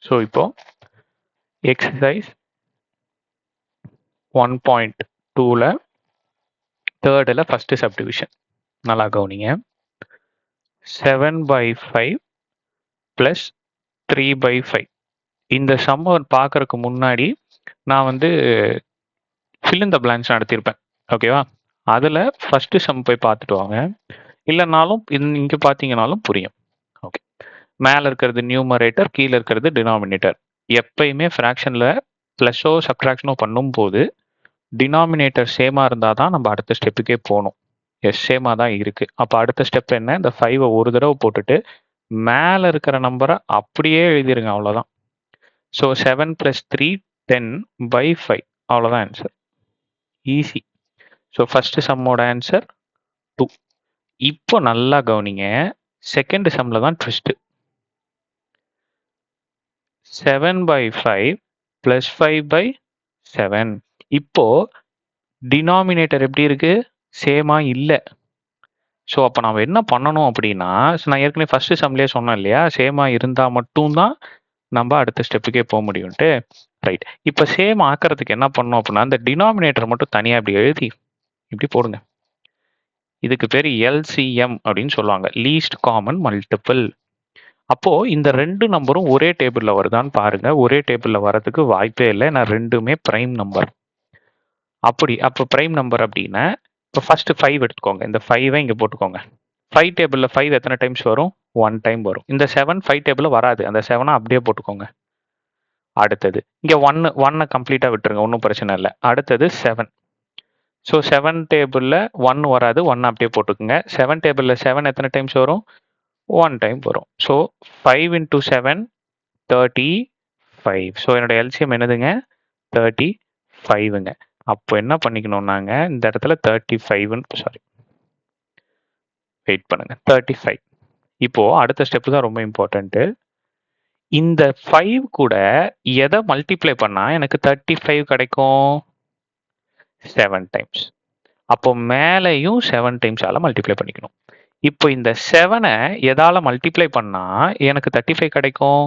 So இப்போ exercise 1.2ல தேர்டில் first subdivision நல்லா கவனிங்க. 7/5 ப்ளஸ் 3/5 இந்த சம்மை பார்க்கறதுக்கு முன்னாடி நான் வந்து fill in the blanks நடத்தியிருப்பேன். ஓகேவா? அதில் ஃபஸ்ட்டு சம் போய் பார்த்துட்டு வாங்க. இல்லைனாலும் இங்கே பார்த்தீங்கனாலும் புரியும். ஓகே, மேலே இருக்கிறது நியூமரேட்டர், கீழே இருக்கிறது டினாமினேட்டர். எப்பயுமே ஃப்ராக்ஷனில் ப்ளஸ்ஸோ சப்ட்ராக்ஷனோ பண்ணும்போது டினாமினேட்டர் சேமாக இருந்தால் தான் நம்ம அடுத்த ஸ்டெப்புக்கே போகணும். எஸ், சேமாக தான் இருக்குது. அப்போ அடுத்த ஸ்டெப் என்ன? இந்த 5 ஒரு தடவை போட்டுட்டு மேலே இருக்கிற நம்பரை அப்படியே எழுதிருங்க, அவ்வளோதான். ஸோ 7 + 3 10/5 அவ்வளோதான் ஆன்சர். ஈஸி. ஸோ ஃபஸ்ட்டு சம்மோட ஆன்சர் 2. இப்போ நல்லா கவனிங்க, செகண்ட் சம்மில் தான் ட்விஸ்ட்டு. 7/5 + 5/7. இப்போ டினாமினேட்டர் எப்படி இருக்கு? சேமா இல்லை. ஸோ அப்போ நம்ம என்ன பண்ணணும் அப்படின்னா, நான் ஏற்கனவே ஃபஸ்ட்டு சம்லேயே சொன்னேன் இல்லையா, சேமா இருந்தால் மட்டும்தான் நம்ம அடுத்த ஸ்டெப்புக்கே போக முடியும்ட்டு. ரைட், இப்போ சேம் ஆக்கிறதுக்கு என்ன பண்ணணும் அப்படின்னா, அந்த டினாமினேட்டர் மட்டும் தனியாக இப்படி எழுதி இப்படி போடுங்க. இதுக்கு பேர் LCM அப்படின்னு சொல்லுவாங்க, லீஸ்ட் காமன் மல்டிபிள். அப்போ இந்த ரெண்டு நம்பரும் ஒரே டேபிளில் வருதான்னு பாருங்க. ஒரே டேபிளில் வரதுக்கு வாய்ப்பே இல்லை, நான் ரெண்டுமே பிரைம் நம்பர். அப்போ பிரைம் நம்பர் அப்படின்னா இப்போ ஃபர்ஸ்ட் 5 எடுத்துக்கோங்க. இந்த 5 இங்கே போட்டுக்கோங்க. 5 டேபிளில் 5 எத்தனை டைம்ஸ் வரும்? 1 டைம் வரும். இந்த 7 5 டேபிளில் வராது, அந்த 7 அப்படியே போட்டுக்கோங்க. அடுத்தது இங்கே 1 கம்ப்ளீட்டாக விட்டுருங்க, ஒன்றும் பிரச்சனை இல்லை. அடுத்தது 7. ஸோ 7 டேபிளில் 1 வராது, 1 அப்படியே போட்டுக்கோங்க. 7 டேபிளில் 7 எத்தனை டைம்ஸ் வரும்? 1 டைம் வரும். ஸோ 5 × 7 35. ஸோ என்னோட எல்சிஎம் என்னதுங்க? 35ங்க. அப்போ என்ன பண்ணிக்கணும், நாங்கள் இந்த இடத்துல 35 சாரி வெயிட் பண்ணுங்க, 35. இப்போ அடுத்த ஸ்டெப் தான் ரொம்ப இம்பார்ட்டன்ட்டு. இந்த 5 கூட எதை மல்டிப்ளை பண்ணா எனக்கு 35 கிடைக்கும்? 7 டைம்ஸ். அப்போ மேலேயும் 7 டைம்ஸால மல்டிப்ளை பண்ணிக்கணும். இப்போ இந்த 7-ஐ எதால மல்டிப்ளை பண்ணா எனக்கு 35 கிடைக்கும்?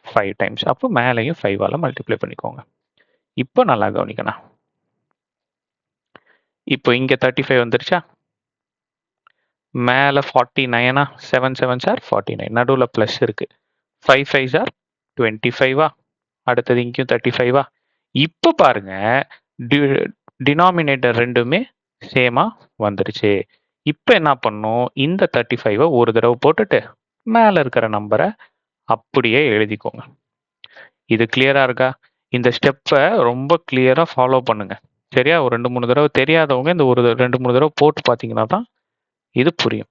5 டைம்ஸ். அப்போ மேலேயும் 5ஆல மல்டிப்ளை பண்ணிக்கோங்க. இப்போ நல்லா கவனிக்கணும். இப்போ இங்கே 35 வந்துருச்சா? மேலே 49. 7 7s are 49. நடுவில் ப்ளஸ் இருக்கு. 5 5s are 25. அடுத்தது இங்கேயும் 35. இப்போ பாருங்க, டினாமினேட்டர் ரெண்டுமே சேமா வந்துருச்சு. இப்போ என்ன பண்ணும், இந்த 35 ஒரு தடவை போட்டுட்டு மேலே இருக்கிற நம்பரை அப்படியே எழுதிக்கோங்க. இது கிளியரா இருக்கா? இந்த ஸ்டெப்பை ரொம்ப கிளியரா ஃபாலோ பண்ணுங்க, சரியா? ஒரு 2-3 தடவை தெரியாதவங்க இந்த ஒரு 2-3 தடவை போட்டு பார்த்தீங்கன்னா தான் இது புரியும்.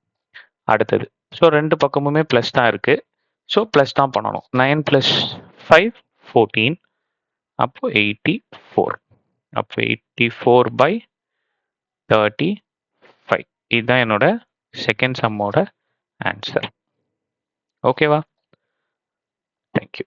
அடுத்தது, ஸோ ரெண்டு பக்கமுமே ப்ளஸ் தான் இருக்கு, ஸோ ப்ளஸ் தான் பண்ணணும். 9 + 5 14. அப்போ 84. அப்போ 84/35. இதுதான் என்னோட செகண்ட் சம்மோட ஆன்சர். ஓகேவா? தேங்க்யூ.